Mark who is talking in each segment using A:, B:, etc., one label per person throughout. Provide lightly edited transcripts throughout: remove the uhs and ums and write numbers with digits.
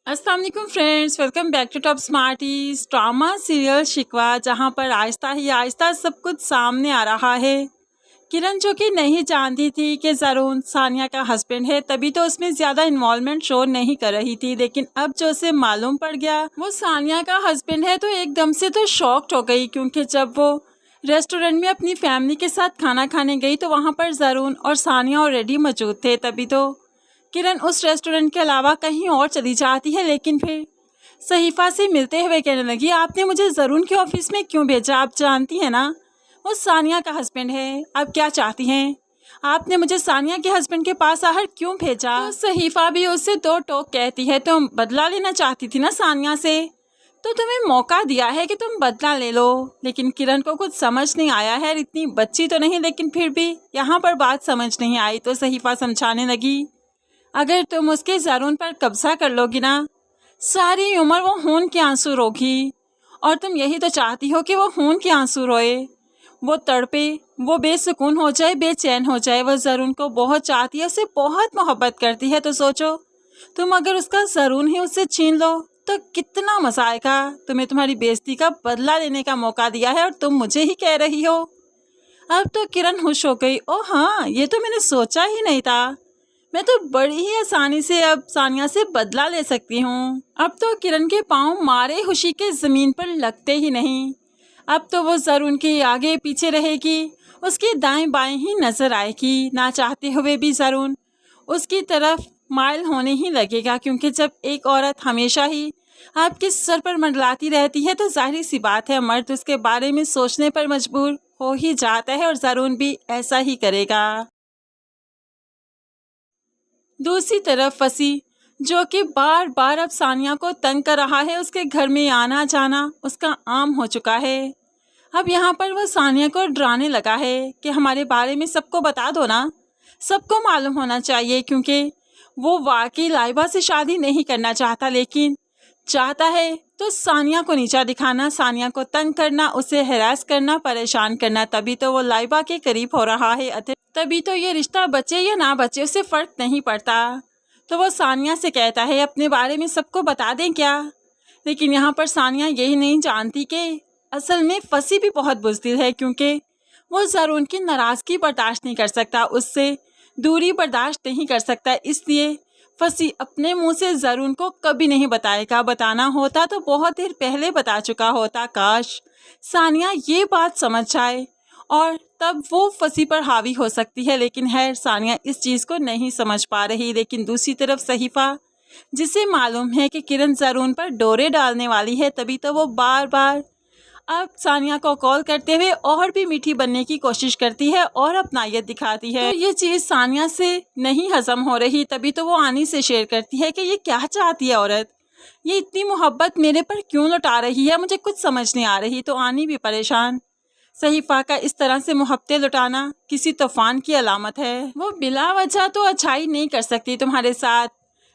A: अस्सलाम वालेकुम friends, welcome back to Top Smarties. Drama serial Shikwa, जहां पर आहिस्ता ही आहिस्ता सब कुछ सामने आ रहा है। किरण जो कि नहीं जानती थी कि ज़रून सानिया का हस्बैंड है, तभी तो उसमें ज़्यादा इन्वॉल्वमेंट शो नहीं कर रही थी। लेकिन अब जो उसे मालूम पड़ गया वो सानिया का हस्बैंड है, तो एकदम से तो शॉक्ड हो गई। क्योंकि जब वो रेस्टोरेंट में अपनी फैमिली के साथ खाना खाने गई तो वहाँ पर ज़रून और सानिया ऑलरेडी मौजूद थे। तभी तो किरण उस रेस्टोरेंट के अलावा कहीं और चली जाती है। लेकिन फिर सहीफा से मिलते हुए कहने लगी, आपने मुझे ज़रून के ऑफिस में क्यों भेजा? आप जानती हैं ना वो सानिया का हस्बैंड है। आप क्या चाहती हैं? आपने मुझे सानिया के हस्बैंड के पास आकर क्यों भेजा? तो सहीफा भी उससे दो टोक कहती है, तुम बदला लेना चाहती थी ना सानिया से, तो तुम्हें मौका दिया है कि तुम बदला ले लो। लेकिन किरण को कुछ समझ नहीं आया है, इतनी बच्ची तो नहीं, लेकिन फिर भी यहाँ पर बात समझ नहीं आई। तो सहीफा समझाने लगी, अगर तुम उसके ज़रून पर कब्जा कर लोगी ना, सारी उम्र वो खून के आंसू रोगी। और तुम यही तो चाहती हो कि वो खून के आंसू रोए, वो तड़पे, वो बेसुकून हो जाए, बेचैन हो जाए। वो ज़रून को बहुत चाहती है, उससे बहुत मोहब्बत करती है। तो सोचो, तुम अगर उसका ज़रून ही उससे छीन लो तो कितना मज़ा आएगा। तुम्हें तुम्हारी बेइज्जती का बदला लेने का मौका दिया है और तुम मुझे ही कह रही हो। अब तो किरण खुश हो गई, ओ हाँ, ये तो मैंने सोचा ही नहीं था। मैं तो बड़ी ही आसानी से अब सानिया से बदला ले सकती हूँ। अब तो किरण के पाँव मारे खुशी के ज़मीन पर लगते ही नहीं। अब तो वो ज़रून के आगे पीछे रहेगी, उसके दाएं बाएं ही नज़र आएगी। ना चाहते हुए भी ज़रून उसकी तरफ माइल होने ही लगेगा। क्योंकि जब एक औरत हमेशा ही आपके सर पर मंडलाती रहती है तो जाहिर सी बात है मर्द उसके बारे में सोचने पर मजबूर हो ही जाता है, और ज़रून भी ऐसा ही करेगा। दूसरी तरफ फसी, जो कि बार बार अब सानिया को तंग कर रहा है, उसके घर में आना जाना उसका आम हो चुका है। अब यहाँ पर वो सानिया को डराने लगा है कि हमारे बारे में सबको बता दो ना, सबको मालूम होना चाहिए। क्योंकि वो वाकई लाइबा से शादी नहीं करना चाहता, लेकिन चाहता है तो सानिया को नीचा दिखाना, सानिया को तंग करना, उसे हैरास करना, परेशान करना। तभी तो वो लाइबा के करीब हो रहा है। तभी तो ये रिश्ता बचे या ना बचे उसे फ़र्क नहीं पड़ता। तो वो सानिया से कहता है, अपने बारे में सबको बता दें क्या? लेकिन यहाँ पर सानिया यही नहीं जानती कि असल में फसी भी बहुत बुज़दिल है। क्योंकि वो ज़रून की नाराज़गी बर्दाश्त नहीं कर सकता, उससे दूरी बर्दाश्त नहीं कर सकता। इसलिए फसी अपने मुंह से ज़रून को कभी नहीं बताएगा। बताना होता तो बहुत देर पहले बता चुका होता। काश सानिया ये बात समझ जाए और तब वो फसी पर हावी हो सकती है। लेकिन है सानिया इस चीज़ को नहीं समझ पा रही। लेकिन दूसरी तरफ सहीफा, जिसे मालूम है कि किरण ज़रून पर डोरे डालने वाली है, तभी तो वो बार बार अब सानिया को कॉल करते हुए और भी मीठी बनने की कोशिश करती है और अपनायत दिखाती है। तो ये चीज़ सानिया से नहीं हजम हो रही। तभी तो वो आनी से शेयर करती है कि ये क्या चाहती है औरत, ये इतनी मोहब्बत मेरे पर क्यों लुटा रही है, मुझे कुछ समझ नहीं आ रही। तो आनी भी परेशान, सहीफा का इस तरह से मोहब्बतें लुटाना किसी तूफान की अलामत है। वो बिला वजह तो अच्छाई नहीं कर सकती तुम्हारे साथ।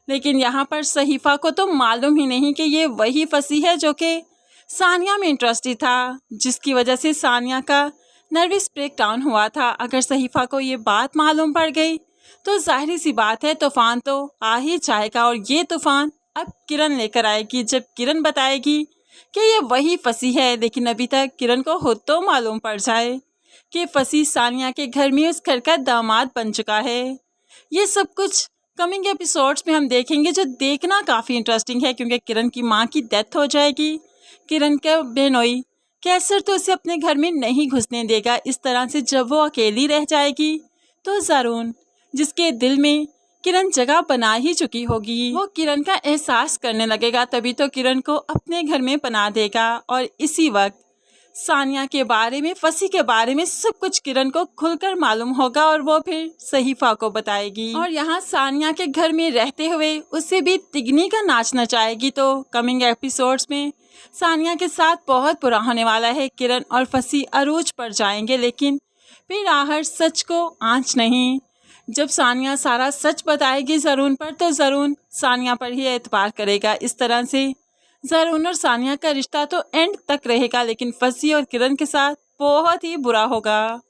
A: लेकिन यहाँ पर सहीफा को तो मालूम ही नहीं कि ये वही फसी है जो कि सानिया में इंटरेस्टेड था, जिसकी वजह से सानिया का नर्वस ब्रेकडाउन हुआ था। अगर सहीफा को ये बात मालूम पड़ गई तो जाहिर सी बात है तूफ़ान तो आ ही जाएगा। और ये तूफ़ान अब किरण लेकर आएगी, जब किरण बताएगी कि ये वही फसी है। लेकिन अभी तक किरण को खुद तो मालूम पड़ जाए कि फसी सानिया के घर में उस घर का दामाद बन चुका है। ये सब कुछ कमिंग एपिसोड्स में हम देखेंगे, जो देखना काफ़ी इंटरेस्टिंग है। क्योंकि किरण की माँ की डेथ हो जाएगी, किरण का बेनोई कैसर तो उसे अपने घर में नहीं घुसने देगा। इस तरह से जब वो अकेली रह जाएगी तो ज़रून, जिसके दिल में किरण जगह बना ही चुकी होगी, वो किरण का एहसास करने लगेगा। तभी तो किरण को अपने घर में पना देगा। और इसी वक्त सानिया के बारे में, फसी के बारे में सब कुछ किरण को खुलकर मालूम होगा और वो फिर सहीफा को बताएगी। और यहाँ सानिया के घर में रहते हुए उससे भी तिगनी का नाच नचाएगी। तो कमिंग एपिसोड्स में सानिया के साथ बहुत बुरा होने वाला है। किरण और फसी अरूज पर जाएंगे, लेकिन फिर आखिर सच को आंच नहीं। जब सानिया सारा सच बताएगी ज़रून पर, तो ज़रून सानिया पर ही एतबार करेगा। इस तरह से ज़रून और सानिया का रिश्ता तो एंड तक रहेगा, लेकिन फसी और किरण के साथ बहुत ही बुरा होगा।